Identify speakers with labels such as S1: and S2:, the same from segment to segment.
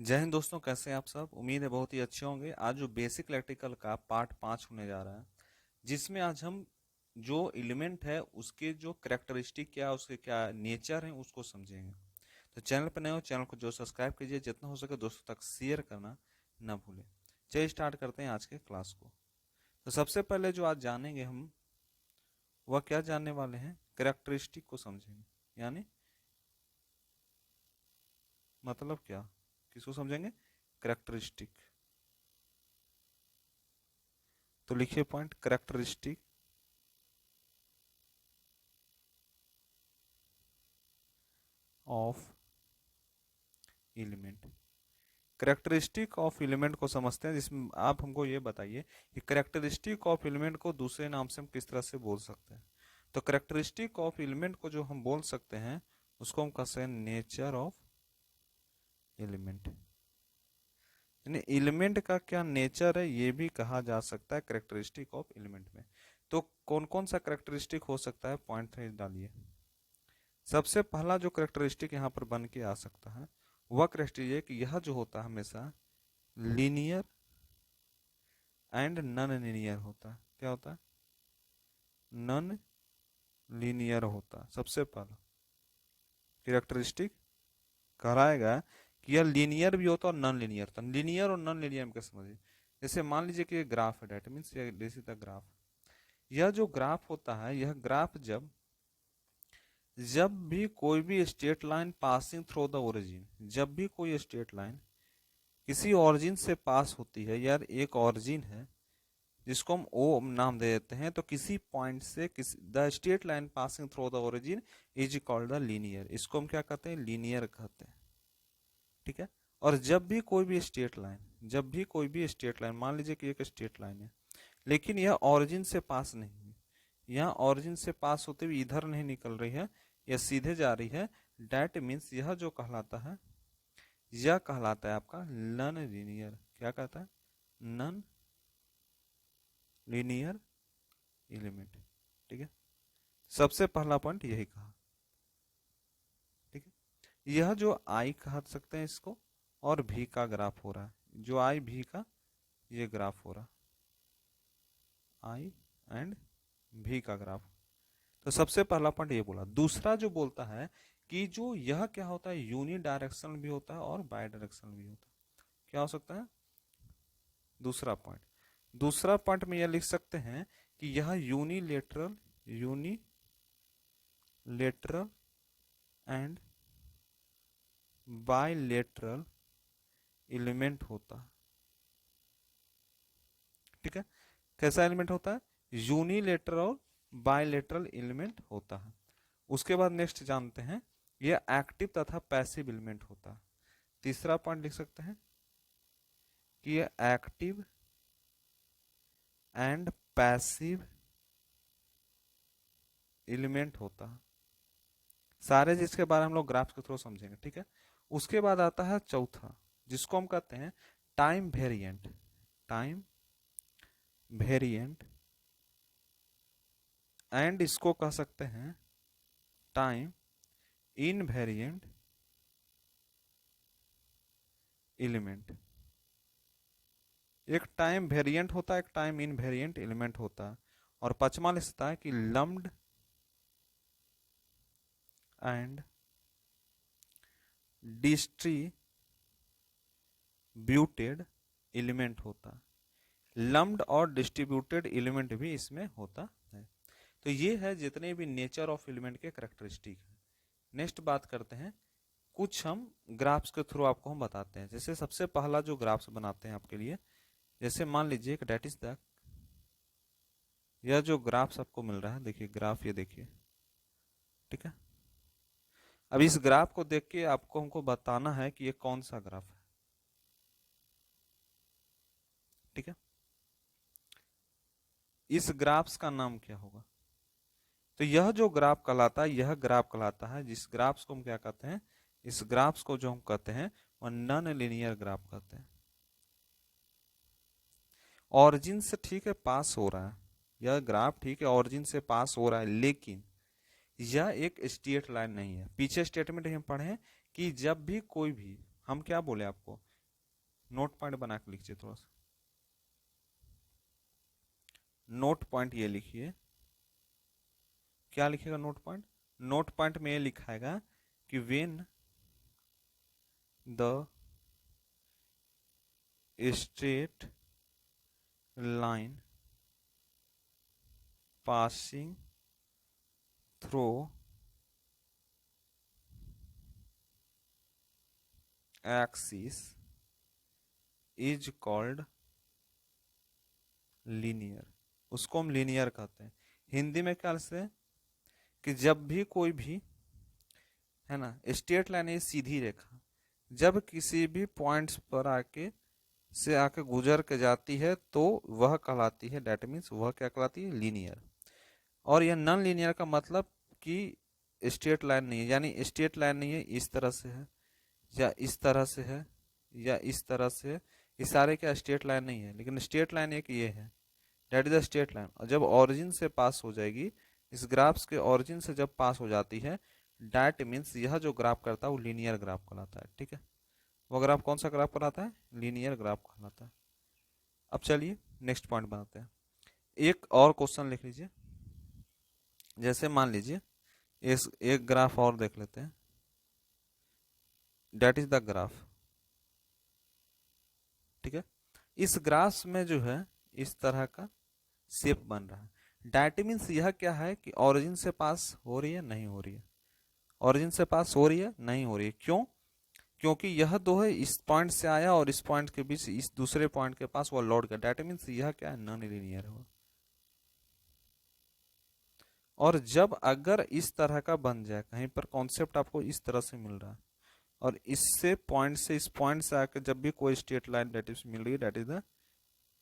S1: जय हिंद दोस्तों, कैसे हैं आप सब। उम्मीद है बहुत ही अच्छे होंगे। आज जो बेसिक इलेक्ट्रिकल का पार्ट 5 होने जा रहा है, जिसमें आज हम जो एलिमेंट है उसके जो कैरेक्टरिस्टिक क्या उसके क्या नेचर है उसको समझेंगे। तो चैनल पर नए हो, चैनल को जो सब्सक्राइब कीजिए, जितना हो सके दोस्तों तक शेयर करना ना भूलें। चलिए स्टार्ट करते हैं आज के क्लास को। तो सबसे पहले जो आज जानेंगे हम, वह क्या जानने वाले हैं, कैरेक्टरिस्टिक को समझेंगे। यानी मतलब क्या, किसको समझेंगे, कैरेक्टरिस्टिक। तो लिखिए point, characteristic of element. Characteristic of element को समझते हैं, जिसमें आप हमको ये बताइए कि करेक्टरिस्टिक ऑफ एलिमेंट को दूसरे नाम से हम किस तरह से बोल सकते हैं। तो करेक्टरिस्टिक ऑफ एलिमेंट को जो हम बोल सकते हैं उसको हम कहते हैं नेचर ऑफ एलिमेंट। यानी एलिमेंट का क्या नेचर है ये भी कहा जा सकता है करेक्टरिस्टिक ऑफ एलिमेंट में। तो कौन कौन सा करेक्टरिस्टिक हो सकता है, पॉइंट 3 डालिए। सबसे पहला जो करेक्टरिस्टिक यहाँ पर बन के आ सकता है वह करेक्टरिस्टिक, यह जो होता है हमेशा लीनियर एंड नन लीनियर होता है। क्या होता है, नन लीनियर होता है। सबसे पहला कैरेक्टरिस्टिक कहलाएगा कि यह लीनियर भी होता है और नॉन लीनियर होता है। लीनियर और नॉन लीनियर में क्या समझिए, जैसे मान लीजिए कि ये ग्राफ है, that means this is the graph. यह जो ग्राफ होता है, यह ग्राफ जब जब भी कोई भी straight line passing through the origin, जब भी कोई स्ट्रेट लाइन किसी ओरिजिन से पास होती है, यार एक ओरिजिन है जिसको हम ओ नाम दे देते हैं, तो किसी पॉइंट से किसी the straight line passing through the origin is called the linear. इसको हम क्या कहते हैं, लीनियर कहते हैं। ठीक है। और जब भी कोई भी स्ट्रेट लाइन, जब भी कोई भी स्ट्रेट लाइन, मान लीजिए कि एक स्ट्रेट लाइन है लेकिन यह ओरिजिन से पास नहीं हुई, यह ओरिजिन से पास होते हुए इधर नहीं निकल रही है, यह सीधे जा रही है, डेट मीन्स यह जो कहलाता है, यह कहलाता है आपका नॉन लीनियर। क्या कहता है, नॉन लीनियर एलिमेंट। ठीक है, सबसे पहला पॉइंट यही कहा। ठीक है, यह जो आई कह सकते हैं इसको, और भी का ग्राफ हो रहा है, जो आई भी का ये ग्राफ हो रहा, आई एंड भी का ग्राफ। तो सबसे पहला पॉइंट ये बोला। दूसरा जो बोलता है कि जो यह क्या होता है, यूनि डायरेक्शनल भी होता है और बाई डायरेक्शनल भी होता है। क्या हो सकता है, दूसरा पॉइंट। दूसरा पॉइंट में यह लिख सकते हैं कि यह unilateral, unilateral and bilateral element होता है। ठीक है, कैसा एलिमेंट होता है, यूनिलेटरल और बायलेटरल एलिमेंट होता है। उसके बाद नेक्स्ट जानते हैं, यह एक्टिव तथा पैसिव एलिमेंट होता है। तीसरा पॉइंट लिख सकते हैं कि यह एक्टिव एंड पैसिव एलिमेंट होता है। सारे जिसके बारे में हम लोग ग्राफ्स के थ्रू समझेंगे। ठीक है, उसके बाद आता है चौथा, जिसको हम कहते हैं time variant. Time variant and इसको कह सकते हैं टाइम इनवेरिएंट एलिमेंट। एक टाइम वेरिएंट होता है, एक टाइम इनवेरिएंट एलिमेंट होता है। और पांचवा लिखता है कि लम्प्ड एंड डिस्ट्रीब्यूटेड एलिमेंट होता है। लम्प्ड और डिस्ट्रीब्यूटेड एलिमेंट भी इसमें होता है। तो ये है जितने भी नेचर ऑफ एलिमेंट के कैरेक्टरिस्टिक है। नेक्स्ट बात करते हैं, कुछ हम ग्राफ्स के थ्रू आपको हम बताते हैं। जैसे सबसे पहला जो ग्राफ्स बनाते हैं आपके लिए, जैसे मान लीजिए कि डेट इज द, यह जो ग्राफ्स आपको मिल रहा है, देखिए ग्राफ, ये देखिए। ठीक है, अब इस ग्राफ को देख के आपको हमको बताना है कि ये कौन सा ग्राफ है। ठीक है, इस ग्राफ्स का नाम क्या होगा। तो यह जो ग्राफ कहलाता है, यह ग्राफ कहलाता है, जिस ग्राफ्स को हम क्या कहते हैं, इस ग्राफ्स को जो हम कहते हैं वह नॉन लीनियर ग्राफ कहते हैं। ऑरिजिन से ठीक है पास हो रहा है, यह ग्राफ ठीक है ऑरिजिन से पास हो रहा है, लेकिन यह एक स्ट्रेट लाइन नहीं है। पीछे स्टेटमेंट हम पढ़े कि जब भी कोई भी, हम क्या बोले आपको नोट पॉइंट बना के लिखिए थोड़ा सा, नोट पॉइंट ये लिखिए। क्या लिखेगा नोट पॉइंट? नोट पॉइंट में ये लिखाएगा कि when the straight line passing through axis is called linear, उसको हम लीनियर कहते हैं। हिंदी में क्या से, कि जब भी कोई भी, है ना, स्ट्रेट लाइन है सीधी रेखा, जब किसी भी पॉइंट्स पर आके गुजर के जाती है तो वह कहलाती है, डेट मीन्स वह क्या कहलाती है, लीनियर। और यह नॉन लीनियर का मतलब कि स्ट्रेट लाइन नहीं है, यानी स्ट्रेट लाइन नहीं है, इस तरह से है या इस तरह से है या इस तरह से है, ये सारे क्या स्ट्रेट लाइन नहीं है, लेकिन स्ट्रेट लाइन एक ये है, that is the straight line. और जब ऑरिजिन से पास हो जाएगी, इस ग्राफ्स के ऑरिजिन से जब पास हो जाती है, डेट मीन्स यह जो ग्राफ करता है वो लीनियर ग्राफ कहलाता है। ठीक है, वो ग्राफ कौन सा ग्राफ कहलाता है, लीनियर ग्राफ कहलाता है। अब चलिए नेक्स्ट पॉइंट बनाते हैं। एक और क्वेश्चन लिख लीजिए, जैसे मान लीजिए इस एक ग्राफ और देख लेते हैं, डेट इज द ग्राफ। ठीक है, इस ग्राफ में जो है इस तरह का शेप बन रहा है, डेट मीन्स यह क्या है कि ओरिजिन से पास हो रही है नहीं हो रही है, ओरिजिन से पास हो रही है नहीं हो रही है, क्यों? क्योंकि यह दो है, इस पॉइंट से आया और इस पॉइंट के बीच इस दूसरे पॉइंट के पास वो लौट गया, डेट मीन्स यह क्या है, नॉन लीनियर है। और जब अगर इस तरह का बन जाए, कहीं पर कॉन्सेप्ट आपको इस तरह से मिल रहा है और इससे पॉइंट से इस पॉइंट से आकर जब भी कोई स्ट्रेट लाइन डेट इज मिल रही है, डेट इज द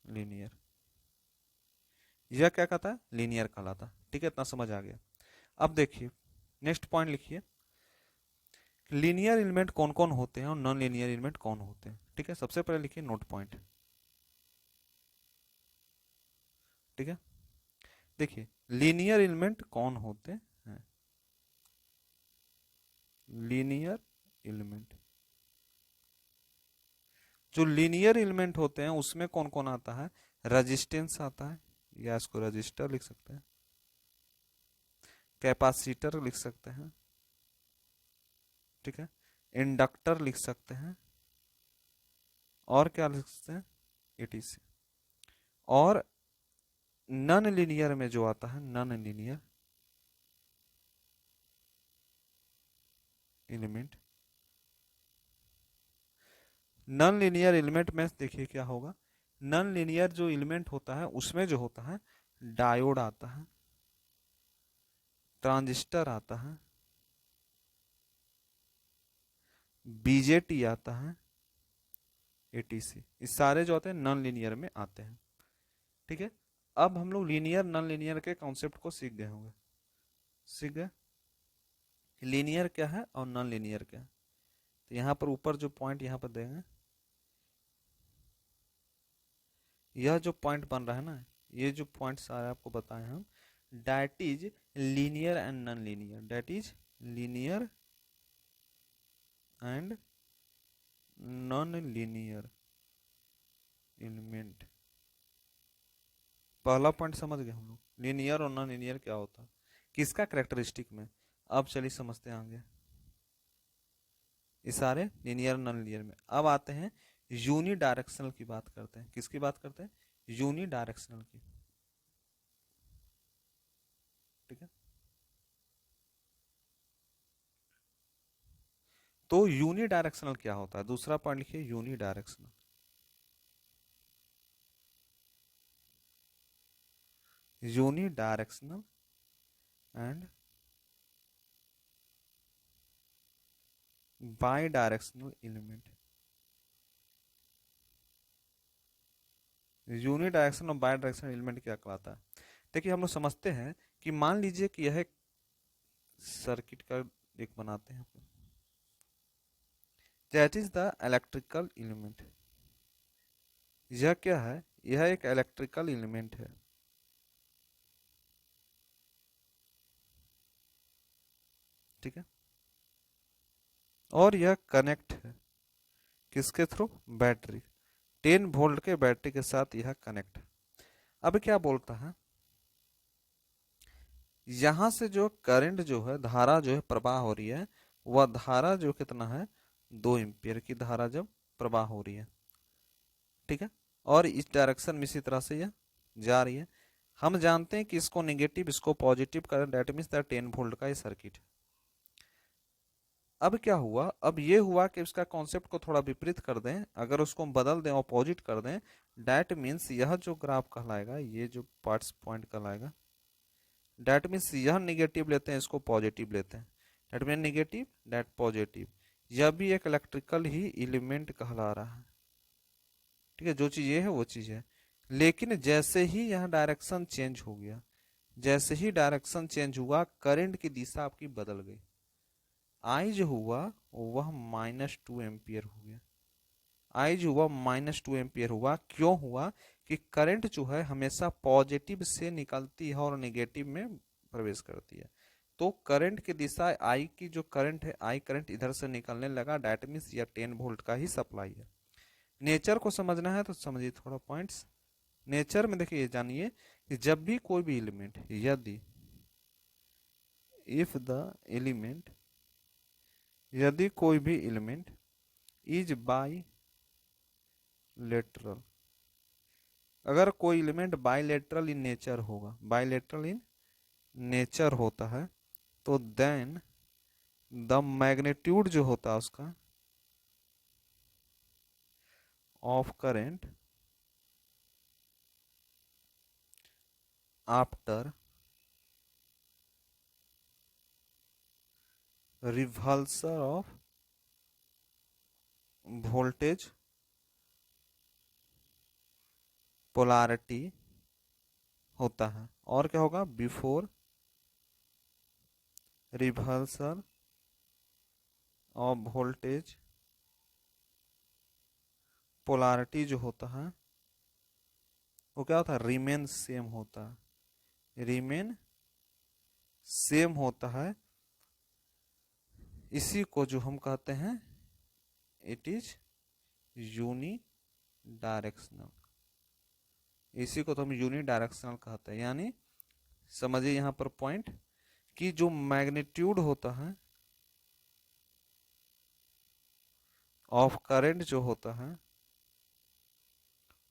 S1: लीनियर, यह क्या कहता है, लीनियर कहलाता है। ठीक है, इतना समझ आ गया। अब देखिए नेक्स्ट पॉइंट लिखिए, लीनियर एलिमेंट कौन कौन होते हैं और नॉन लीनियर एलिमेंट कौन होते हैं। ठीक है, सबसे पहले लिखिए नोट पॉइंट। ठीक है, देखिए लीनियर एलिमेंट कौन होते हैं, लीनियर एलिमेंट, जो लीनियर एलिमेंट होते हैं उसमें कौन कौन आता है, रेजिस्टेंस आता है, या इसको रजिस्टर लिख सकते हैं, कैपेसिटर लिख सकते हैं, ठीक है, इंडक्टर लिख सकते हैं, और क्या लिख सकते हैं, एटीसी। और नॉन लीनियर में जो आता है, non linear element, non linear element में देखिए क्या होगा, नॉन लीनियर जो एलिमेंट होता है उसमें जो होता है, डायोड आता है, ट्रांजिस्टर आता है, बीजेटी आता है, एटीसी, ये सारे जो आते हैं नॉन लीनियर में आते हैं। ठीक है, अब हम लोग लीनियर नॉन लीनियर के कॉन्सेप्ट को सीख गए होंगे, सीख गए लीनियर क्या है और नॉन लीनियर क्या है। तो यहाँ पर ऊपर जो पॉइंट यहाँ पर देंगे, यह जो पॉइंट बन रहा है ना, ये जो पॉइंट सारे आपको बताए हम, that is linear and non linear, that is linear and non linear element. पहला पॉइंट समझ गए हम लोग, लीनियर और नॉन लीनियर क्या होता है, किसका कैरेक्टरिस्टिक में। अब चलिए समझते हैं आगे, ये सारे लीनियर नॉन लीनियर में। अब आते हैं यूनी डायरेक्शनल की बात करते हैं, किसकी बात करते हैं, यूनी डायरेक्शनल की। ठीक है, तो यूनी डायरेक्शनल क्या होता है, दूसरा पॉइंट लिखिए unidirectional. Unidirectional and bidirectional element. Uni direction और बाई डायरेक्शनल एलिमेंट क्या कहलाता है। देखिए हम लोग समझते हैं कि मान लीजिए कि यह एक सर्किट का एक बनाते हैं, that is the electrical element. यह क्या है, यह एक इलेक्ट्रिकल एलिमेंट है। ठीक है, और यह कनेक्ट है किसके थ्रू, बैटरी। 10 वोल्ट के बैटरी के साथ यह कनेक्ट। अब क्या बोलता है, यहां से जो करंट जो है, धारा जो है प्रवाह हो रही है, वह धारा जो कितना है, 2 एम्पियर की धारा जब प्रवाह हो रही है, ठीक है, और इस डायरेक्शन में इसी तरह से यह जा रही है। हम जानते हैं कि इसको नेगेटिव इसको पॉजिटिव करें, दैट मीन्स द 10 वोल्ट का ये सर्किट है। अब क्या हुआ, अब ये हुआ कि उसका कॉन्सेप्ट को थोड़ा विपरीत कर दें, अगर उसको हम बदल दें, ऑपोजिट कर दें, दैट मीन्स यह जो ग्राफ कहलाएगा, ये जो पार्ट्स पॉइंट कहलाएगा, दैट मीन्स यह निगेटिव लेते हैं, इसको पॉजिटिव लेते हैं, that mean negative that positive, यह भी एक इलेक्ट्रिकल ही एलिमेंट कहला रहा है, ठीक है, जो चीज ये है वो चीज है। लेकिन जैसे ही यह डायरेक्शन चेंज हो गया, जैसे ही डायरेक्शन चेंज हुआ, करंट की दिशा आपकी बदल गई, आई जो हुआ वह -2 एम्पियर हो गया, आई जो हुआ -2 एम्पियर हुआ। क्यों हुआ कि करंट जो है हमेशा पॉजिटिव से निकलती है और नेगेटिव में प्रवेश करती है, तो करंट की दिशा आई की जो करंट है, आई करंट इधर से निकलने लगा, डैट मीन्स यह 10 वोल्ट का ही सप्लाई है। नेचर को समझना है तो समझिए थोड़ा पॉइंट्स। नेचर में देखिए, जानिए कि जब भी कोई भी एलिमेंट, यदि इफ द एलिमेंट, यदि कोई भी एलिमेंट इज बाई लेटरल, अगर कोई एलिमेंट बाइलेटरल इन नेचर होगा, बाइलेटरल इन नेचर होता है, तो देन द मैग्नीट्यूड जो होता है उसका of current after reversal of voltage polarity होता है। और क्या होगा, before reversal of voltage polarity जो होता है वो क्या होता है, रिमेन सेम होता है, रिमेन सेम होता है। इसी को जो हम कहते हैं, इट इज यूनी डायरेक्शनल, इसी को तो हम यूनी डायरेक्शनल कहते हैं। यानी समझिए यहां पर पॉइंट कि जो मैग्नीट्यूड होता है ऑफ करंट जो होता है,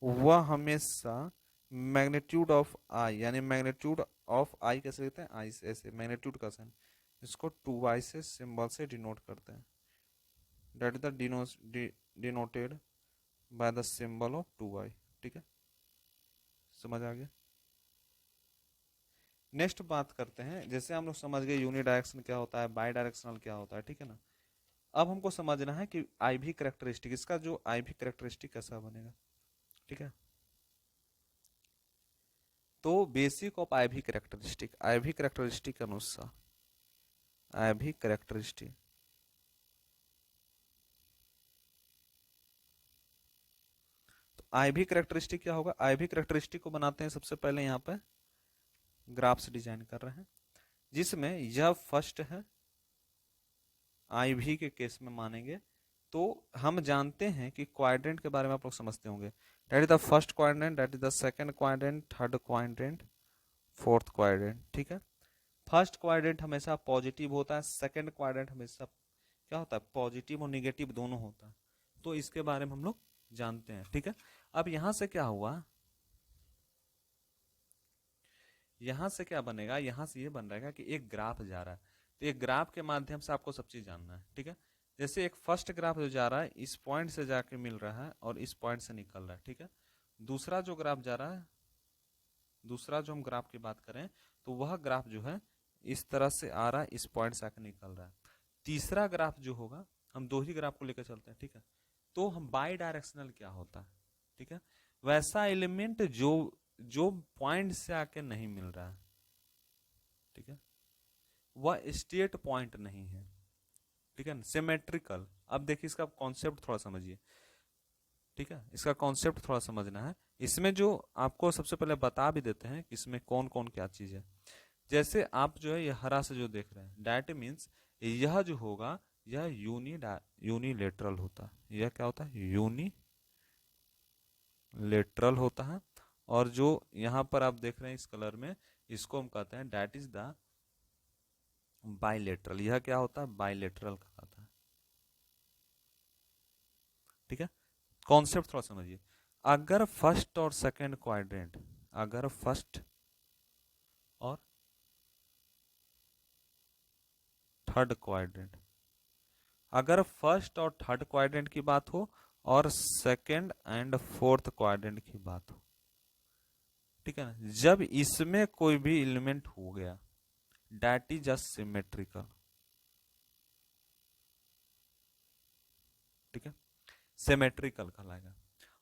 S1: वह हमेशा मैग्नीट्यूड ऑफ आई, यानी मैग्नीट्यूड ऑफ आई कैसे लिखते हैं, आई से, ऐसे मैग्नीट्यूड का साइन, इसको 2 से सिंबल से डिनोट करते हैं, that is the denoted by the symbol of 2 ठीक है, समझ आ गया। नेक्स्ट बात करते हैं, जैसे हम लोग समझ गए यूनि डायरेक्शन क्या होता है, बाई डायरेक्शनल क्या होता है, ठीक है ना। अब हमको समझना है कि आई भी करेक्टरिस्टिक, इसका जो आई भी करेक्टरिस्टिक कैसा बनेगा, ठीक है। तो बेसिक ऑफ आई भी करेक्टरिस्टिक, आई भी करेक्टरिस्टिक के अनुसार, आई भी करेक्टरिस्टिक, तो आई भी करेक्टरिस्टिक क्या होगा, आई भी करेक्टरिस्टिक को बनाते हैं सबसे पहले यहाँ पे ग्राफ्स डिजाइन कर रहे हैं, जिसमें यह फर्स्ट है, आई भी के केस में मानेंगे। तो हम जानते हैं कि क्वाड्रेंट के बारे में आप लोग समझते होंगे, that is the first quadrant, that is the second quadrant, third quadrant, fourth quadrant, ठीक है। फर्स्ट क्वाड्रेंट हमेशा पॉजिटिव होता है, सेकंड क्वाड्रेंट हमेशा क्या होता है, पॉजिटिव और निगेटिव दोनों होता है, तो इसके बारे में हम लोग जानते हैं, ठीक है। अब यहां से क्या हुआ, यहां से क्या बनेगा, यहां से ये बन रहेगा कि एक ग्राफ जा रहा है, तो एक ग्राफ के माध्यम से आपको सब चीज जानना है, ठीक है। जैसे एक फर्स्ट ग्राफ जो जा रहा है इस पॉइंट से जाके मिल रहा है और इस पॉइंट से निकल रहा है, ठीक है। दूसरा जो ग्राफ जा रहा है, दूसरा जो हम ग्राफ की बात करें, तो वह ग्राफ जो है इस तरह से आ रहा है, इस पॉइंट से आकर निकल रहा है। तीसरा ग्राफ जो होगा, हम दो ही ग्राफ को लेकर चलते हैं, ठीक है। तो हम बाई डायरेक्शनल क्या होता है, ठीक है, वैसा एलिमेंट जो जो पॉइंट से आके नहीं मिल रहा है, ठीक है, वह स्टेट पॉइंट नहीं है, ठीक है, सिमेट्रिकल। अब देखिए इसका कॉन्सेप्ट थोड़ा समझिए, ठीक है, इसका कॉन्सेप्ट थोड़ा समझना है। इसमें जो आपको सबसे पहले बता भी देते हैं कि इसमें कौन कौन क्या चीज है। जैसे आप जो है ये हरा से जो देख रहे हैं, दैट मीन्स यह जो होगा यह यूनिलेटरल होता है, यह क्या होता है, लेटरल होता है, और जो यहाँ पर आप देख रहे हैं इस कलर में, इसको हम कहते हैं डेट इज द बाइलेटरल। यह क्या होता है? बाइलेटरल कहलाता है। ठीक है, कॉन्सेप्ट थोड़ा समझिए। अगर फर्स्ट और सेकंड क्वाड्रेंट, अगर फर्स्ट और थर्ड क्वाड्रेंट, अगर फर्स्ट और थर्ड क्वाड्रेंट की बात हो और सेकंड एंड फोर्थ क्वाड्रेंट की बात हो, ठीक है ना, जब इसमें कोई भी एलिमेंट हो गया, डेट इज जस्ट सिमेट्रिकल। ठीक है, सिमेट्रिकल कहलाएगा।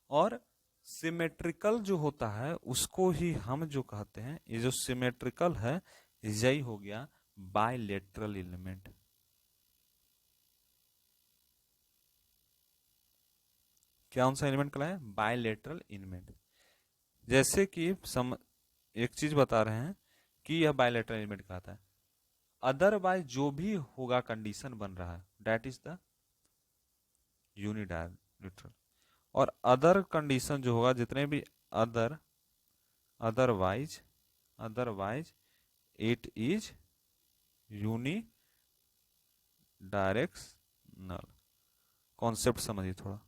S1: और सिमेट्रिकल जो होता है उसको ही हम जो कहते हैं, ये जो सिमेट्रिकल है यही हो गया बाइलेटरल एलिमेंट। कौन सा एलिमेंट कहलाया? Bilateral element. जैसे कि एक चीज बता रहे हैं कि यह बाइलेटरल एलिमेंट कहता है, अदरवाइज जो भी होगा कंडीशन बन रहा है दैट इज द यूनिडायलेटरल। और अदर कंडीशन जो होगा, जितने भी other, otherwise, otherwise it is unidirectional. Concept समझिए थोड़ा।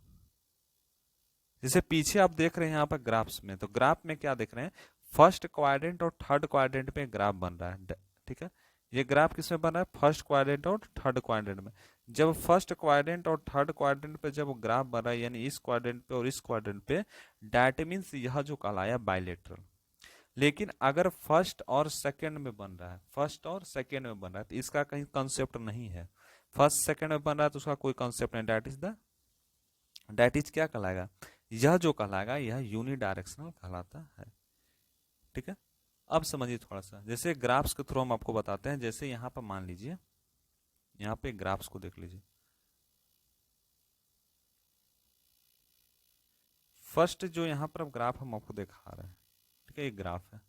S1: जैसे पीछे आप देख रहे हैं यहाँ पर ग्राफ्स में, तो ग्राफ में क्या देख रहे हैं? फर्स्ट क्वाड्रेंट और थर्ड क्वाड्रेंट में ग्राफ बन रहा है। ठीक है, ये ग्राफ किसमें बन रहा है? फर्स्ट क्वाड्रेंट और थर्ड क्वाड्रेंट में। जब फर्स्ट क्वाड्रेंट और थर्ड क्वाड्रेंट पे जब ग्राफ बन रहा है, यानी इस क्वाड्रेंट पे और इस क्वाड्रेंट पे, दैट मीन्स यह जो कहलाया बाइलेटरल। लेकिन अगर फर्स्ट और सेकंड में बन रहा है, फर्स्ट और सेकंड में बन रहा है, तो इसका कहीं कंसेप्ट नहीं है। फर्स्ट सेकंड में बन रहा है तो उसका कोई कंसेप्ट नहीं, दैट इज क्या कहलाएगा? यह जो कहलाएगा यह यूनिडायरेक्शनल कहलाता है। ठीक है, अब समझिए थोड़ा सा, जैसे ग्राफ्स के थ्रू हम आपको बताते हैं। जैसे यहाँ पर मान लीजिए, यहाँ पे ग्राफ्स को देख लीजिए। फर्स्ट जो यहाँ पर ग्राफ हम आपको दिखा रहे हैं, ठीक है, एक ग्राफ है।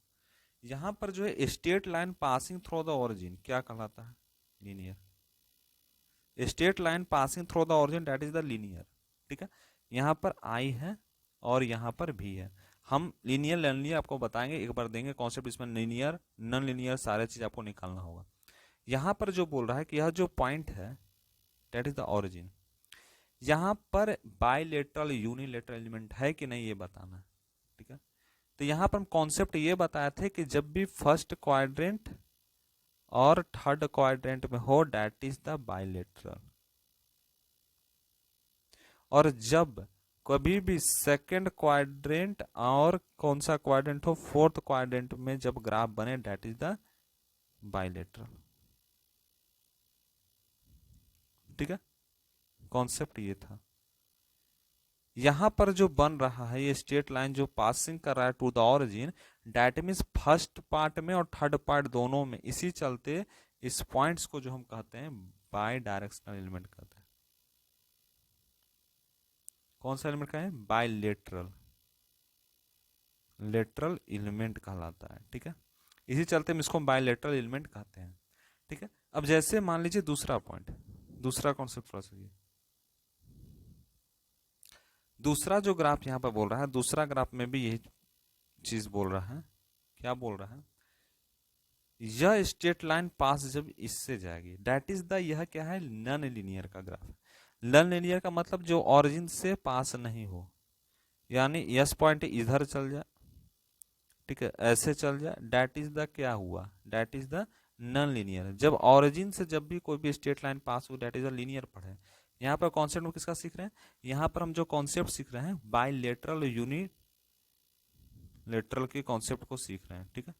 S1: यहाँ पर जो है straight line passing through the origin क्या कहलाता है? Linear. Straight line passing through the origin that is the linear. ठीक है, यहाँ पर आई है और यहाँ पर भी है। हम लीनियर लीनियर आपको बताएंगे, एक बार देंगे कॉन्सेप्ट, इसमें लीनियर नॉन लीनियर सारे चीज आपको निकालना होगा। यहाँ पर जो बोल रहा है कि यह जो पॉइंट है दैट इज द ओरिजिन, यहाँ पर बाइलेटरल यूनिलेटरल एलिमेंट है कि नहीं ये बताना है। ठीक है, तो यहाँ पर हम कॉन्सेप्ट ये बताए थे कि जब भी फर्स्ट क्वाड्रेंट और थर्ड क्वाड्रेंट में हो दैट इज द बाइलेटरल, और जब कभी भी सेकंड क्वाड्रेंट और कौन सा क्वाड्रेंट हो, फोर्थ क्वाड्रेंट में जब ग्राफ बने दैट इज द बाइलेटरल। ठीक है, कॉन्सेप्ट ये था। यहां पर जो बन रहा है ये स्ट्रेट लाइन जो पासिंग कर रहा है to the origin, that means first part में और थर्ड पार्ट दोनों में। इसी चलते इस पॉइंट्स को जो हम कहते हैं बाई डायरेक्शनल एलिमेंट कहते हैं। कौन सा एलिमेंट का है? बाइलेटरल, लेटरल एलिमेंट कहलाता है। ठीक है, इसी चलते हम इसको बाइलेटरल एलिमेंट कहते हैं। ठीक है, अब जैसे मान लीजिए दूसरा पॉइंट, दूसरा कॉन्सेप्ट थोड़ा सा, दूसरा जो ग्राफ यहाँ पर बोल रहा है, दूसरा ग्राफ में भी यही चीज बोल रहा है। क्या बोल रहा है? यह स्ट्रेट लाइन पास जब इससे जाएगी दैट इज द, यह क्या है? नॉन लीनियर का ग्राफ है। नॉन लीनियर का मतलब जो ओरिजिन से पास नहीं हो, यानी यस पॉइंट इधर चल जाए, ठीक है, ऐसे चल जाए, दैट इज द क्या हुआ? That is the non linear. जब ओरिजिन से जब भी कोई भी स्ट्रेट लाइन पास हो दैट इज द लीनियर पढ़े। यहाँ पर कॉन्सेप्ट में किसका सीख रहे हैं? यहाँ पर हम जो कॉन्सेप्ट सीख रहे हैं बाइलेटरल यूनिलेटरल के कॉन्सेप्ट को सीख रहे हैं। ठीक है,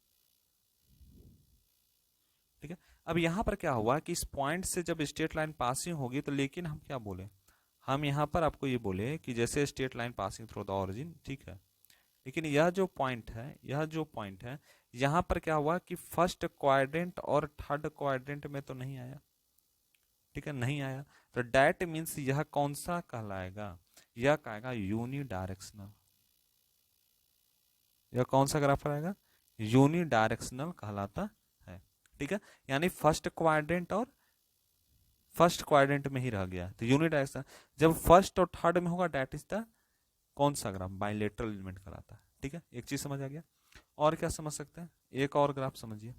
S1: ठीक है, अब यहाँ पर क्या हुआ कि इस पॉइंट से जब स्ट्रेट लाइन पासिंग होगी तो, लेकिन हम क्या बोले, हम यहाँ पर आपको ये बोले कि जैसे straight line passing through the origin, ठीक है, लेकिन यह जो पॉइंट है, यह जो पॉइंट है, यहाँ पर क्या हुआ कि फर्स्ट क्वाड्रेंट और थर्ड क्वाड्रेंट में तो नहीं आया। ठीक है, नहीं आया, तो दैट मीन्स यह कौन सा कहलाएगा? यह कहेगा यूनि डायरेक्शनल। यह कौन सा ग्राफ आएगा? यूनि डायरेक्शनल कहलाता है। ठीक है, यानी फर्स्ट क्वाड्रेंट में ही रह गया, तो यूनि डायरेक्शनल। जब फर्स्ट और थर्ड में होगा दैट इज द कौन सा ग्राफ? बाइलेटरल एलिमेंट कहलाता है। ठीक है, एक चीज समझ आ गया। और क्या समझ सकते हैं? एक और ग्राफ समझिए,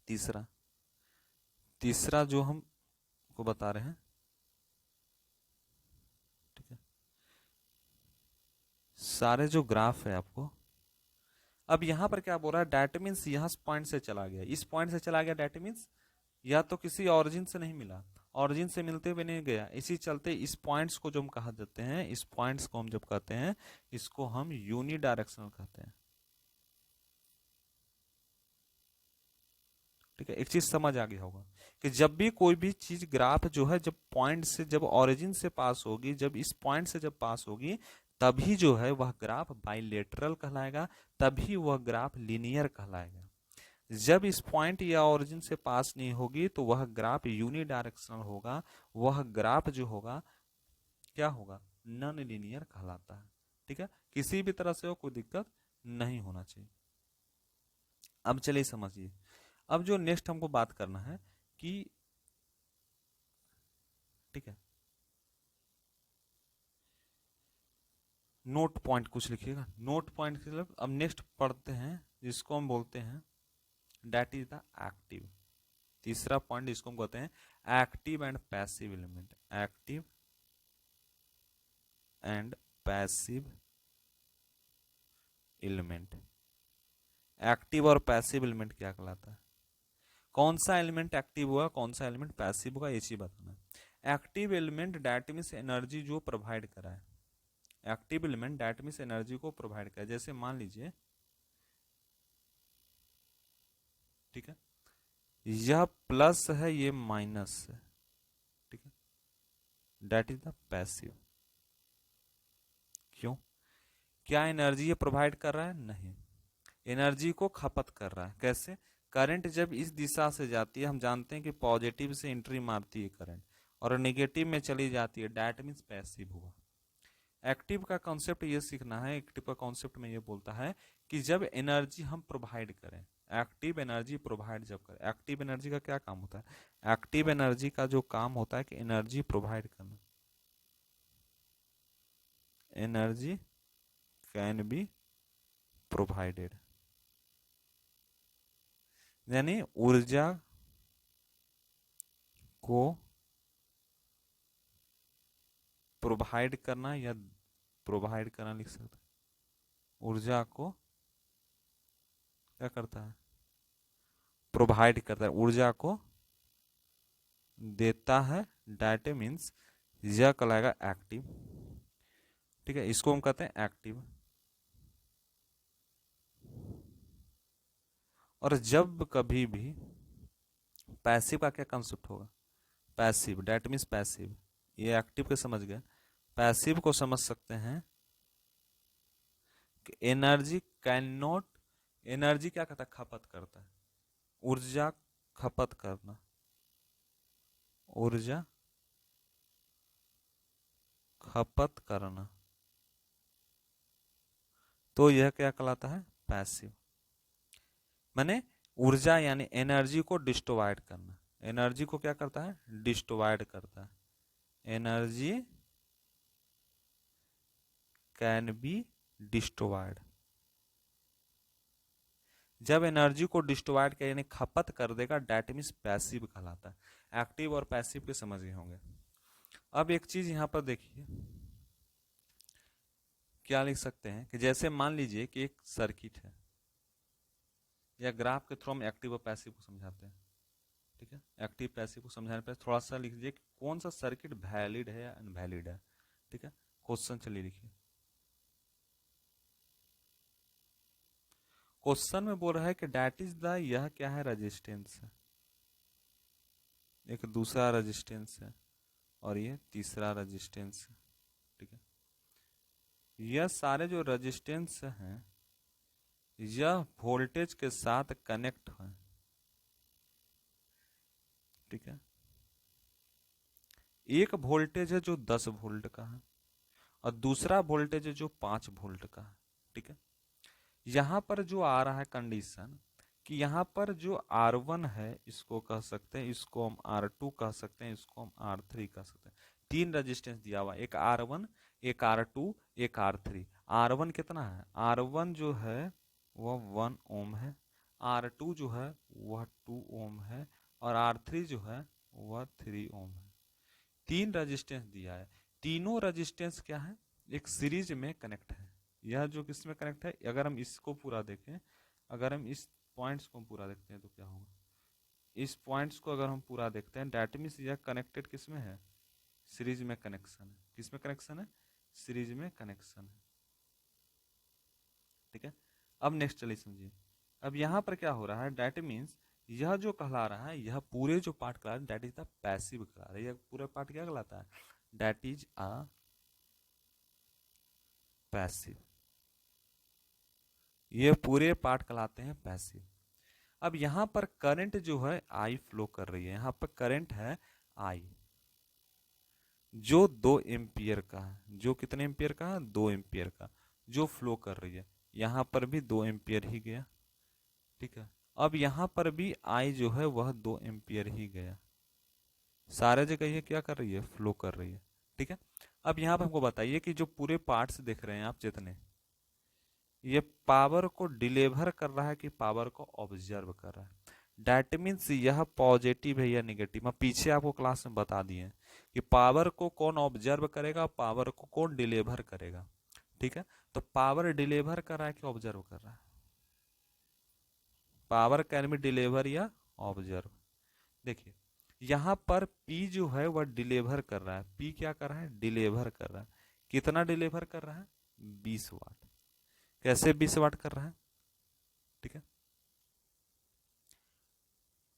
S1: तीसरा। तीसरा जो हम को बता रहे हैं, ठीक है, सारे जो ग्राफ है आपको, अब यहां पर क्या बोल रहा है? डेट मीन्स यहां पॉइंट से चला गया, इस पॉइंट से चला गया, डेट मीन्स या तो किसी ऑरिजिन से नहीं मिला, ऑरिजिन से मिलते हुए नहीं गया, इसी चलते इस पॉइंट्स को जो हम कहा जाते हैं, इस पॉइंट्स को हम जब कहते हैं, इसको हम यूनि डायरेक्शनल कहते हैं। ठीक है, एक चीज समझ आ गया होगा कि जब भी कोई भी चीज ग्राफ जो है, जब पॉइंट से, जब ओरिजिन से पास होगी, जब इस पॉइंट से जब पास होगी, तभी जो है वह ग्राफ बाइलेटरल कहलाएगा, तभी वह ग्राफ लीनियर कहलाएगा। जब इस पॉइंट या ओरिजिन से पास नहीं होगी तो वह ग्राफ यूनि डायरेक्शनल होगा, वह ग्राफ जो होगा क्या होगा? नॉन लीनियर कहलाता है। ठीक है, किसी भी तरह से हो, कोई दिक्कत नहीं होना चाहिए। अब चलिए समझिए, अब जो नेक्स्ट हमको बात करना है कि, ठीक है, नोट पॉइंट कुछ लिखिएगा, नोट पॉइंट के मतलब अब नेक्स्ट पढ़ते हैं जिसको हम बोलते हैं दैट इज द एक्टिव। तीसरा पॉइंट जिसको हम कहते हैं active and passive element. Active and passive element. Active और पैसिव एलिमेंट क्या कहलाता है? कौन सा एलिमेंट एक्टिव हुआ, कौन सा एलिमेंट पैसिव होगा, ये चीज बताना है। Active element that means energy जो प्रोवाइड करा है। Active element that means energy को प्रोवाइड करा, जैसे मान लीजिए, ठीक है, यह प्लस है, ये माइनस है, ठीक है, दैट इज द पैसिव। क्यों? क्या एनर्जी ये प्रोवाइड कर रहा है? नहीं, एनर्जी को खपत कर रहा है। कैसे? करंट जब इस दिशा से जाती है, हम जानते हैं कि पॉजिटिव से एंट्री मारती है करंट, और नेगेटिव में चली जाती है, दैट मीन्स पैसिव हुआ। एक्टिव का कॉन्सेप्ट ये सीखना है, एक्टिव का कॉन्सेप्ट में ये बोलता है कि जब एनर्जी हम प्रोवाइड करें, एक्टिव एनर्जी प्रोवाइड जब करें, एक्टिव एनर्जी का क्या काम होता है? एक्टिव एनर्जी का जो काम होता है कि एनर्जी प्रोवाइड करना। एनर्जी कैन बी प्रोवाइडेड, यानी ऊर्जा को प्रोवाइड करना, या प्रोवाइड करना लिख सकते हैं। ऊर्जा को क्या करता है? प्रोवाइड करता है, ऊर्जा को देता है, दैट मीन्स यह कहलाएगा एक्टिव। ठीक है, इसको हम कहते हैं एक्टिव। और जब कभी भी पैसिव का क्या कंसेप्ट होगा? पैसिव, दैट मीन्स पैसिव, ये एक्टिव के समझ गए, पैसिव को समझ सकते हैं कि एनर्जी कैन नॉट, एनर्जी क्या करता है? खपत करता है, ऊर्जा खपत करना, ऊर्जा खपत करना, तो यह क्या कहलाता है? पैसिव। माने ऊर्जा यानी एनर्जी को डिस्ट्रॉयड करना, एनर्जी को क्या करता है? डिस्ट्रॉयड करता है। Energy can be destroyed. जब एनर्जी को डिस्ट्रॉयड कर यानी खपत कर देगा, डेट मीन्स पैसिव कहलाता है। एक्टिव और पैसिव के समझ गए होंगे। अब एक चीज यहां पर देखिए, क्या लिख सकते हैं कि जैसे मान लीजिए कि एक सर्किट है, या ग्राफ के थ्रू हम एक्टिव और पैसिव को समझाते हैं। ठीक है, एक्टिव पैसिव को समझाने पर थोड़ा सा लिख दीजिए कि कौन सा सर्किट वैलिड है या अनवैलिड है। ठीक है, क्वेश्चन चलिए लिखिए। क्वेश्चन में बोल रहा है कि डेट इज द, यह क्या है? रेजिस्टेंस है, एक दूसरा रेजिस्टेंस है, और ये तीसरा रेजिस्टेंस है। ठीक है, यह सारे जो रेजिस्टेंस हैं यह वोल्टेज के साथ कनेक्ट है। ठीक है, एक वोल्टेज है जो 10 वोल्ट का है, और दूसरा वोल्टेज है जो 5 वोल्ट का है। ठीक है, यहां पर जो आ रहा है कंडीशन कि यहां पर जो R1 है, इसको कह सकते हैं, इसको हम R2 कह सकते हैं, इसको हम R3 कह सकते हैं। तीन रेजिस्टेंस दिया हुआ, एक R1, एक R2, एक R3। R1 कितना है, R1 जो है वह 1 ओम है, R2 जो है वह 2 ओम है, और R3 जो है वह 3 ओम है। तीन रेजिस्टेंस दिया है, तीनों रेजिस्टेंस क्या है, एक सीरीज में कनेक्ट है। यह जो किस में कनेक्ट है, अगर हम इसको पूरा देखें, अगर हम इस पॉइंट्स को पूरा देखते हैं तो क्या होगा, इस पॉइंट्स को अगर हम पूरा देखते हैं, डेट मीन्स यह कनेक्टेड किस में है, सीरीज में कनेक्शन है। किस में कनेक्शन है, सीरीज में कनेक्शन है। ठीक है, अब नेक्स्ट चलिए समझिए। अब यहाँ पर क्या हो रहा है, डेट मीन्स यह जो कहला रहा है, यह पूरे जो पार्ट कहला रहा है दैट इज द पैसिव कहला रहा है। यह पूरा पार्ट क्या कहलाता है, दैट इज अ पैसिव। ये पूरे पार्ट कहलाते हैं पैसिव। अब यहाँ पर करंट जो है आई फ्लो कर रही है, यहाँ पर करंट है आई जो 2 एम्पियर का है, जो कितने एम्पियर का है, 2 एम्पियर का, जो फ्लो कर रही है। यहाँ पर भी 2 एम्पियर ही गया। ठीक है, अब यहाँ पर भी आई जो है वह 2 एम्पियर ही गया। सारे जगह ये क्या कर रही है, फ्लो कर रही है। ठीक है, अब यहाँ पर हमको बताइए कि जो पूरे पार्ट्स देख रहे हैं आप जितने, ये पावर को डिलीवर कर रहा है कि पावर को ऑब्जर्व कर रहा है। डेट मीन्स यह पॉजिटिव है या निगेटिव। मैं पीछे आपको क्लास में बता दिए कि पावर को कौन ऑब्जर्व करेगा, पावर को कौन डिलीवर करेगा। ठीक है, तो पावर डिलीवर कर रहा है कि ऑब्जर्व कर रहा है, पावर कैन बी डिलीवर या ऑब्जर्व। देखिए यहाँ पर P जो है वह डिलीवर कर रहा है, P क्या कर रहा है, डिलीवर कर रहा है। कितना डिलीवर कर रहा है, 20 वाट। कैसे 20 वाट कर रहा है, ठीक है,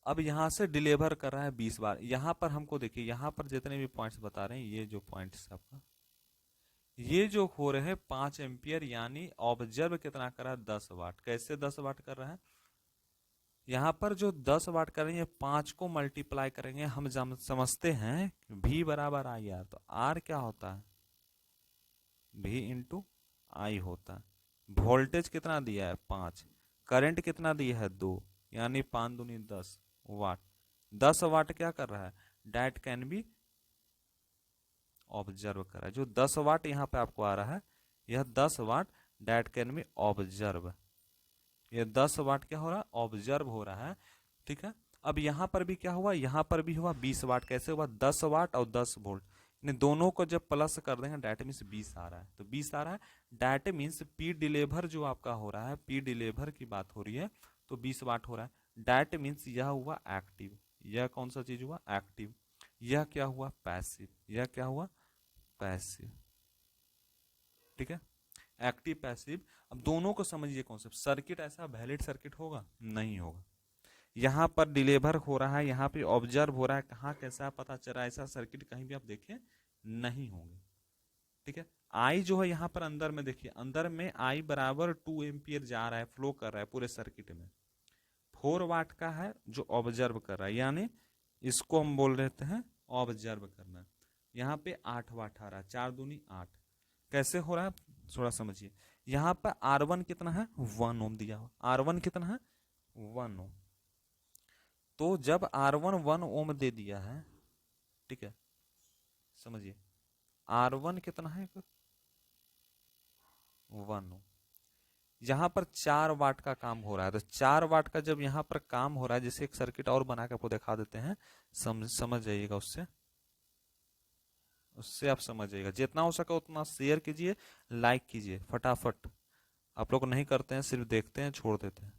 S1: अब यहां से डिलीवर कर रहा है 20 बार। यहां पर हमको देखिए, यहां पर जितने भी पॉइंट्स बता रहे हैं, ये जो पॉइंट्स आपका, ये जो हो रहे हैं 5 एम्पियर, यानी ऑब्जर्व कितना कर रहा है, 10 वाट। कैसे 10 वाट कर रहा है, यहाँ पर जो 10 वाट करेंगे 5 को मल्टीप्लाई करेंगे, हम समझते हैं V बराबर आई आर, तो R क्या होता है, V इंटू आई होता है। वोल्टेज कितना दिया है, 5, करंट कितना दिया है, 2, यानी 5 दूनी 10 वाट। 10 वाट क्या कर रहा है, डैट कैन बी ऑब्जर्व कर रहा है। जो 10 वाट यहाँ पे आपको आ रहा है, यह 10 वाट डैट कैन बी ऑब्जर्व। ये 10 वाट क्या हो रहा है, ऑब्जर्व हो रहा है। ठीक है, अब यहाँ पर भी क्या हुआ, यहाँ पर भी हुआ 20 वाट। कैसे हुआ, 10 वाट और 10 वोल्ट, इन दोनों को जब प्लस कर देंगे डैट मीन्स 20 आ रहा है। तो 20 आ रहा है, डैट मीन्स पी डिलीवर जो आपका हो रहा है, पी डिलीवर की बात हो रही है, तो 20 वाट हो रहा है। डैट मीन्स यह हुआ एक्टिव। यह कौन सा चीज हुआ, एक्टिव। यह क्या हुआ, पैसिव। यह क्या हुआ, पैसिव। ठीक है, एक्टिव पैसिव। अब दोनों को समझिए कॉन्सेप्ट। सर्किट ऐसा वैलिड सर्किट होगा, नहीं होगा। यहाँ पर डिलीवर हो रहा है, यहाँ पे ऑब्जर्व हो रहा है, कहाँ कैसा पता चल रहा है, ऐसा सर्किट कहीं भी आप देखें नहीं होंगे। ठीक है, आई जो है यहाँ पर अंदर में देखिए, अंदर में आई बराबर 2 एम्पियर जा रहा है, फ्लो कर रहा है पूरे सर्किट में। 4 वाट का है जो ऑब्जर्व कर रहा है, यानी इसको हम बोल रहे हैं ऑब्जर्व करना। यहाँ पे 8 वाट आ रहा है, 4 दूनी 8। कैसे हो रहा है थोड़ा समझिए। यहाँ पर R1 कितना है, 1 ओम दिया हुआ। R1 कितना है, 1 ओम। तो जब R1 1 ओम दे दिया है, ठीक है, समझिए R1 कितना है, 1 ओम। यहाँ पर 4 वाट का काम हो रहा है, तो 4 वाट का जब यहाँ पर काम हो रहा है, जैसे एक सर्किट और बना के आपको दिखा देते हैं, समझ जाइएगा, उससे उससे आप समझ जाइएगा। जितना हो सके उतना शेयर कीजिए, लाइक कीजिए फटाफट। आप लोग नहीं करते हैं, सिर्फ देखते हैं, छोड़ देते हैं।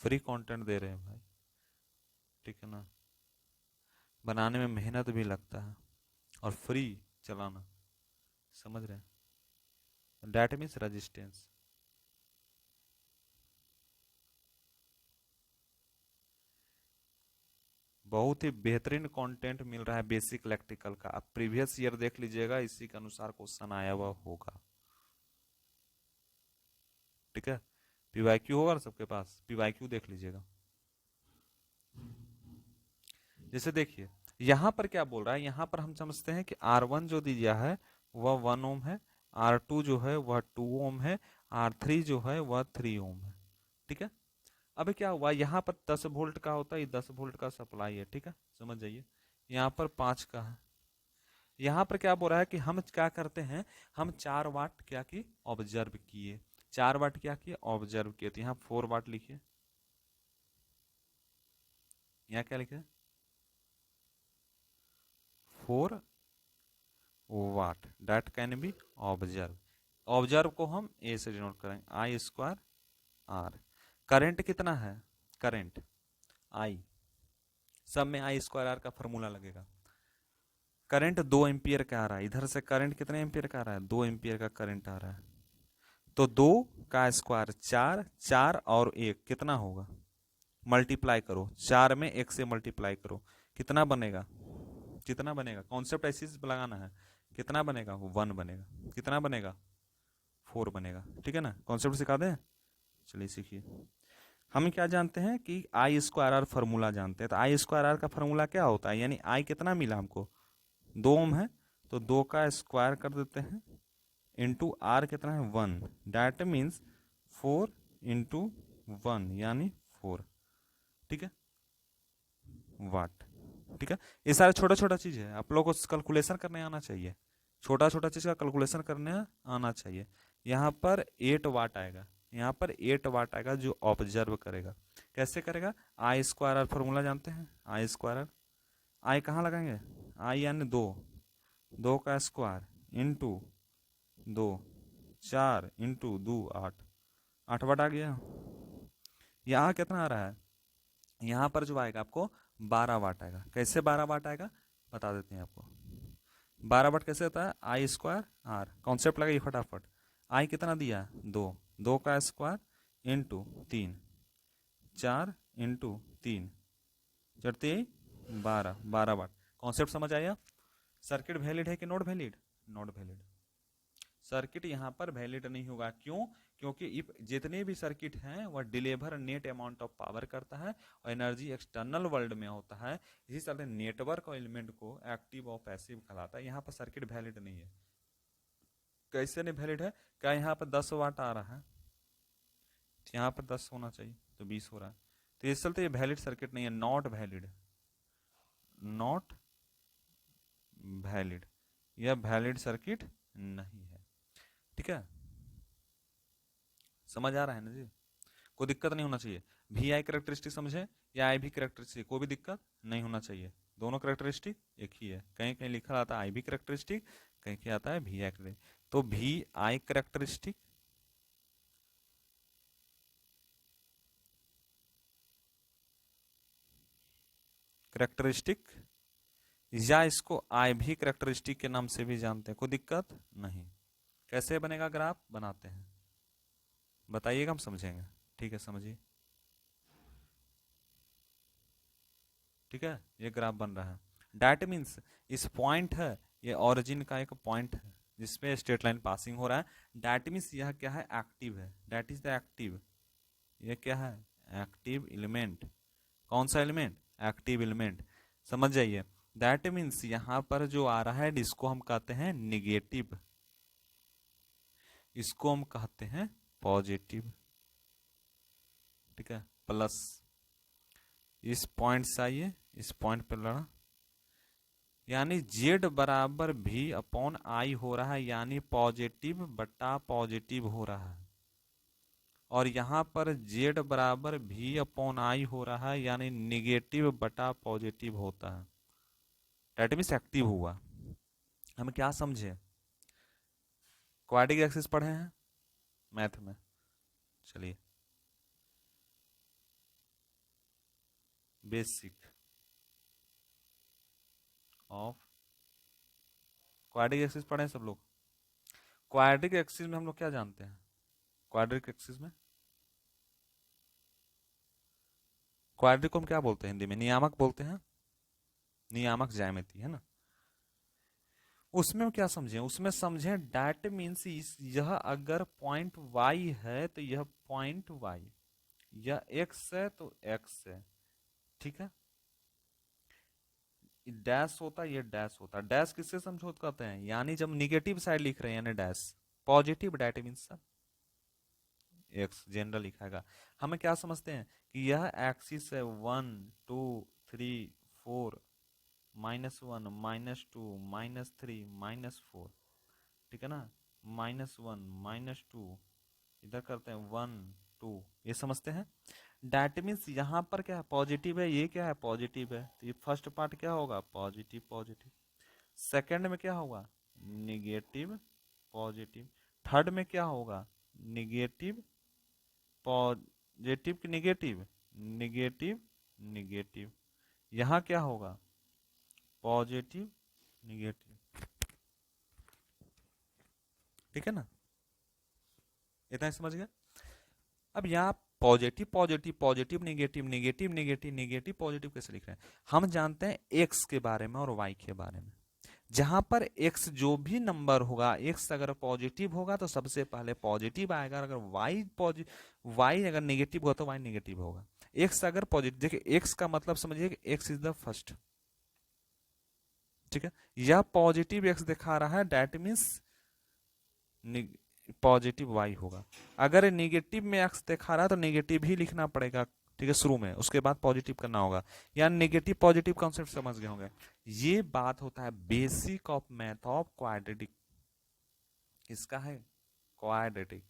S1: फ्री कंटेंट दे रहे हैं भाई, ठीक है ना, बनाने में मेहनत भी लगता है और फ्री चलाना, समझ रहे हैं। That means resistance. बहुत ही बेहतरीन कंटेंट मिल रहा है बेसिक इलेक्ट्रिकल का। आप प्रीवियस ईयर देख लीजिएगा, इसी के अनुसार क्वेश्चन आया हुआ होगा। ठीक है, पीवाईक्यू होगा ना सबके पास, पीवाईक्यू देख लीजिएगा। जैसे देखिए यहाँ पर क्या बोल रहा है, यहाँ पर हम समझते हैं कि R1 जो दिया है वह 1 ओम है, R2 जो है वह 2 ओम है, R3 जो है वह 3 ओम है। ठीक है, अब क्या हुआ, यहाँ पर 10 वोल्ट का होता है, ये 10 वोल्ट का सप्लाई है। ठीक है, समझ जाइए, यहाँ पर 5 का है, यहाँ पर क्या बोल रहा है कि हम क्या करते हैं, हम 4 वाट क्या की ऑब्जर्व किए, 4 वाट क्या किए ऑब्जर्व किए, तो यहाँ 4 वाट लिखिए, यहाँ क्या लिखे 4 what that can be observe. Observe को हम ए से डिनोट करेंगे, आई स्क्वायर आर। करंट कितना है, करंट आई, सब में आई स्क्वायर आर का फॉर्मूला लगेगा। करंट 2 एम्पियर का आ रहा है, इधर से करंट कितने एम्पियर का आ रहा है, 2 एम्पियर का करंट आ रहा है। तो 2 का स्क्वायर 4, 4 और 1 कितना होगा, मल्टीप्लाई करो, 4 में 1 से मल्टीप्लाई करो, कितना बनेगा, कितना बनेगा, कॉन्सेप्ट ऐसे लगाना है, कितना बनेगा 1 बनेगा, कितना बनेगा 4 बनेगा। ठीक है ना, कॉन्सेप्ट सिखा दें, चलिए सीखिए। हम क्या जानते हैं कि आई स्क्वायर आर फॉर्मूला जानते हैं, तो आई स्क्वायर आर का फॉर्मूला क्या होता है, यानी आई कितना मिला हमको 2 ओम है, तो 2 का स्क्वायर कर देते हैं इंटू आर कितना है 1, डैट मीन्स 4 इंटू 1 यानी 4। ठीक है, वाट। ठीक है, ये सारा छोटा छोटा चीज है, आप लोगों को कैलकुलेशन करने आना चाहिए, छोटा छोटा चीज का कैलकुलेशन करने आना चाहिए। यहाँ पर 8 वाट आएगा, यहाँ पर 8 वाट आएगा जो ऑब्जर्व करेगा। कैसे करेगा, आई स्क्वायर आर फॉर्मूला जानते हैं, आई स्क्वायर आर, आई कहाँ लगाएंगे, आई यानी 2, 2 का स्क्वायर इंटू 2, 4 इंटू 2 8, 8 वाट आ गया। यहाँ कितना आ रहा है, यहाँ पर जो आएगा आपको 12 वाट आएगा। कैसे 12 वाट आएगा बता देते हैं आपको, 12 वाट कैसे होता है, आई स्क्वायर आर, कॉन्सेप्ट लगाइए फटाफट। आई कितना दिया 2, 2 का स्क्वायर इंटू 3, 4 इंटू 3 चढ़ते 12, 12 वाट। कॉन्सेप्ट समझ आया। सर्किट वैलिड है कि not valid, not valid. Circuit यहाँ पर वैलिड नहीं होगा, क्यों, क्योंकि इफ जितने भी सर्किट हैं वह deliver net amount of power करता है और एनर्जी एक्सटर्नल वर्ल्ड में होता है। इसी तरह नेटवर्क और एलिमेंट को एक्टिव और पैसिव कहलाता है। यहाँ पर सर्किट वैलिड नहीं है। कैसे नहीं वैलिड है, क्या यहाँ पर 10 वाट आ रहा है, यहाँ पर 10 होना चाहिए तो 20 हो रहा है, तो इस चलते ये वैलिड सर्किट नहीं है, नॉट वैलिड, नॉट वैलिड, यह वैलिड सर्किट नहीं है। ठीक है, समझ आ रहा है ना जी, कोई दिक्कत नहीं होना चाहिए। वी आई करेक्टरिस्टिक समझे या आई भी करेक्टरिस्टिक, कोई भी दिक्कत नहीं होना चाहिए, दोनों करेक्टरिस्टिक एक ही है। कहीं कहीं लिखा आता है आई भी करेक्टरिस्टिक, कहीं कहीं आता है वी आई करेक्टरिस्टिक, तो वी आई करेक्टरिस्टिक करेक्टरिस्टिक या इसको आई भी करेक्टरिस्टिक के नाम से भी जानते हैं, कोई दिक्कत नहीं। कैसे बनेगा ग्राफ बनाते हैं, बताइएगा हम समझेंगे। ठीक है, समझिए। ठीक है, ये ग्राफ बन रहा है, डैट मीन्स इस पॉइंट है, ये ओरिजिन का एक पॉइंट है जिसपे स्ट्रेट लाइन पासिंग हो रहा है। डैट मीन्स यह क्या है, एक्टिव है, डैट इज द एक्टिव, ये क्या है एक्टिव एलिमेंट। कौन सा एलिमेंट, एक्टिव एलिमेंट, समझ जाइए। दैट मीन्स यहाँ पर जो आ रहा है इसको हम कहते हैं निगेटिव, इसको हम कहते हैं पॉजिटिव। ठीक है, प्लस इस पॉइंट से आइए, इस पॉइंट पर लड़ा, यानी जेड बराबर भी अपॉन आई हो रहा है, यानी पॉजिटिव बटा पॉजिटिव हो रहा है। और यहां पर जेड बराबर भी अपॉन आई हो रहा है, यानी निगेटिव बटा पॉजिटिव होता है। डेट मीन्स एक्टिव हुआ। हम क्या समझे, क्वाड्रेटिक एक्सिस पढ़े हैं मैथ में, चलिए बेसिक ऑफ क्वाड्रेटिक एक्सिस पढ़े हैं सब लोग। क्वाड्रेटिक एक्सिस में हम लोग क्या जानते हैं, क्वाड्रेटिक एक्सिस में क्वाड्रेटिक को हम क्या बोलते हैं हिंदी में, नियामक बोलते हैं, नियामक ज्यामिति है ना। उसमें हम क्या समझें, उसमें समझें डैट मीन्स यह अगर पॉइंट वाई है तो यह पॉइंट वाई, यह एक्स है तो एक्स है। ठीक है, डैश होता है, ये डैश होता है। डैश किससे समझौता करते हैं, यानी जब निगेटिव साइड लिख रहे हैं यानी dash, positive that means X general लिखाएगा। हमें क्या समझते हैं कि यह एक्सिस है 1 2 3 4, -1 -2 -3 -4, ठीक है ना, -1 -2, इधर करते हैं 1 2, ये समझते हैं। डैट मीन्स यहाँ पर क्या है, पॉजिटिव है, ये क्या है, पॉजिटिव है, तो ये फर्स्ट पार्ट क्या होगा, पॉजिटिव पॉजिटिव। सेकंड में क्या होगा, निगेटिव पॉजिटिव। थर्ड में क्या होगा, निगेटिव पॉजिटिव की निगेटिव, निगेटिव निगेटिव। यहाँ क्या होगा, पॉजिटिव निगेटिव, ठीक है ना, इतना समझ गया। अब यहाँ positive positive positive negative negative negative negative positive कैसे लिख रहे हैं, हम जानते हैं एक्स के बारे में और वाई के बारे में। जहां पर एक्स जो भी नंबर होगा, एक्स अगर पॉजिटिव होगा तो सबसे पहले पॉजिटिव आएगा, अगर वाई अगर नेगेटिव होगा तो वाई नेगेटिव होगा। एक्स अगर पॉजिटिव, देखिए एक्स का मतलब समझिए कि एक्स इज द फर्स्ट, ठीक है, यह पॉजिटिव एक्स दिखा रहा है, दैट मीन्स पॉजिटिव वाई होगा। अगर नेगेटिव में एक्स दिखा रहा है तो नेगेटिव ही लिखना पड़ेगा, ठीक है, शुरू में, उसके बाद पॉजिटिव करना होगा। या नेगेटिव पॉजिटिव कॉन्सेप्ट समझ गए होंगे। ये बात होता है basic of math of quadratic, किसका है, क्वाड्रेटिक,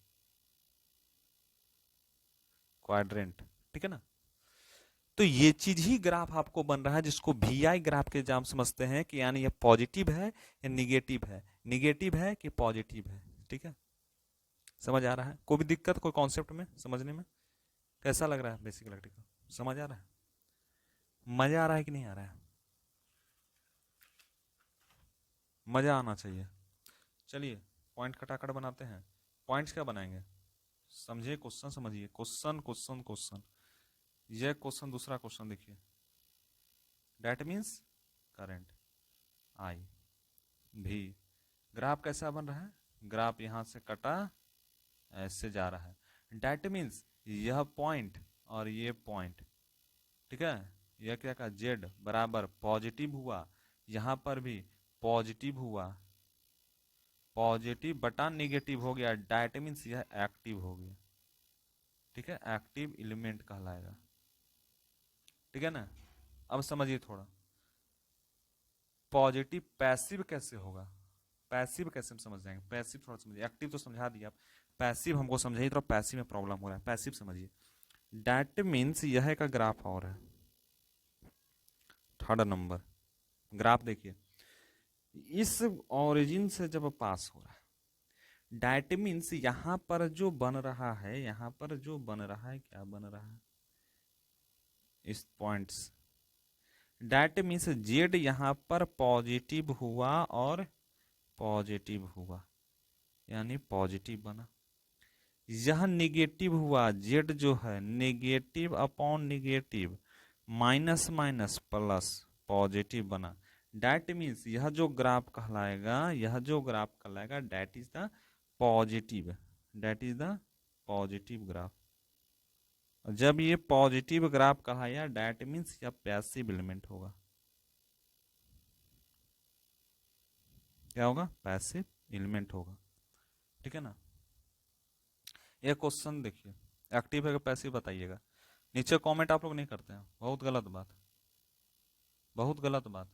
S1: क्वाड्रेंट, ठीक है ना। तो ये चीज ही ग्राफ आपको बन रहा है जिसको वीआई ग्राफ के जाम समझते हैं, कि यानी ये पॉजिटिव है या निगेटिव है कि पॉजिटिव है, ठीक है। समझ आ रहा है, कोई भी दिक्कत कोई कॉन्सेप्ट में समझने में, कैसा लग रहा है बेसिक इलेक्ट्रिकल, समझ आ रहा है, मजा आ रहा है कि नहीं आ रहा है, मजा आना चाहिए। चलिए पॉइंट खटाखट बनाते हैं। पॉइंट्स क्या बनाएंगे, समझिए, क्वेश्चन समझिए, क्वेश्चन क्वेश्चन क्वेश्चन। यह क्वेश्चन, दूसरा क्वेश्चन देखिए, डेट मीन्स करंट आई भी, ग्राफ कैसा बन रहा है, ग्राफ यहां से कटा ऐसे जा रहा है, डेट मीन्स यह पॉइंट और ये पॉइंट, ठीक है, यह क्या कहा, जेड बराबर पॉजिटिव हुआ, यहां पर भी पॉजिटिव हुआ, पॉजिटिव बटा निगेटिव हो गया, डेट मीन्स यह एक्टिव हो गया, ठीक है, एक्टिव एलिमेंट कहलाएगा, ठीक है ना। अब समझिए थोड़ा, पॉजिटिव पैसिव कैसे होगा, पैसिव कैसे हम समझ जाएंगे, पैसिव थोड़ा समझिए, एक्टिव तो समझा दिया आप, पैसिव हमको समझाइए, थोड़ा पैसिव में प्रॉब्लम हो रहा है, पैसिव समझिए। डेट मीन्स यह का ग्राफ और है, थर्ड नंबर ग्राफ देखिए, इस ओरिजिन से जब पास हो रहा है, डेट मीन्स यहां पर जो बन रहा है, यहां पर जो बन रहा है, क्या बन रहा है, इस पॉइंट्स, डेट मीन्स जेड यहां पर पॉजिटिव हुआ और पॉजिटिव हुआ, यानी पॉजिटिव बना, यह निगेटिव हुआ, जेड जो है negative upon negative, minus minus plus, positive बना, डेट मीन्स यह जो ग्राफ कहलाएगा, यह जो ग्राफ कहलाएगा that is the positive, that is the positive graph. जब ये पॉजिटिव ग्राफ कहलाया, डेट मीन्स यह पैसिव एलिमेंट होगा, क्या होगा, पैसिव एलिमेंट होगा, ठीक है ना। ये क्वेश्चन देखिए, एक्टिव है कि पैसिव बताइएगा, नीचे कमेंट आप लोग नहीं करते हैं, बहुत गलत बात, बहुत गलत बात,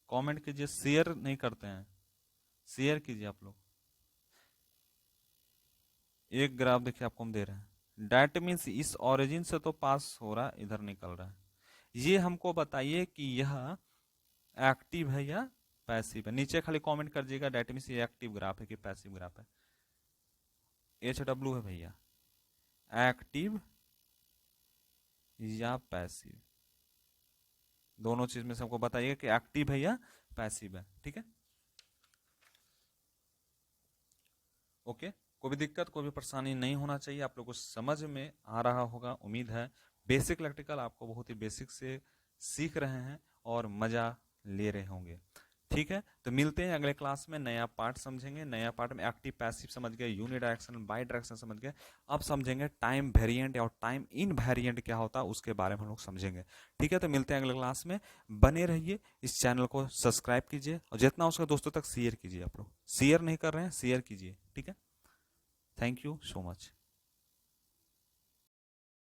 S1: कमेंट कीजिए, शेयर नहीं करते हैं, शेयर कीजिए आप लोग। एक ग्राफ देखिए आपको हम दे रहे हैं, डेट मीन्स इस ओरिजिन से तो पास हो रहा है, इधर निकल रहा है, ये हमको बताइए कि यह एक्टिव है या पैसिव है, नीचे खाली कमेंट कर दीजिएगा, डेट मीन्स ये एक्टिव ग्राफ है कि पैसिव ग्राफ है। HW है भैया, एक्टिव या पैसिव, दोनों चीज में से हमको बताइए कि एक्टिव है या पैसिव है, ठीक है। ओके, कोई भी दिक्कत कोई भी परेशानी नहीं होना चाहिए, आप लोग को समझ में आ रहा होगा, उम्मीद है। बेसिक इलेक्ट्रिकल आपको बहुत ही बेसिक से सीख रहे हैं और मजा ले रहे होंगे, ठीक है। तो मिलते हैं अगले क्लास में, नया पार्ट समझेंगे, नया पार्ट में एक्टिव पैसिव समझ गए, यूनि डायरेक्शन बाई डायरेक्शन समझ गए, अब समझेंगे टाइम वेरिएंट और टाइम इन वेरिएंट क्या होता है, उसके बारे में हम लोग समझेंगे, ठीक है। तो मिलते हैं अगले क्लास में, बने रहिए, इस चैनल को सब्सक्राइब कीजिए और जितना उसके दोस्तों तक शेयर कीजिए, आप लोग शेयर नहीं कर रहे हैं शेयर कीजिए, ठीक है। Thank you so much.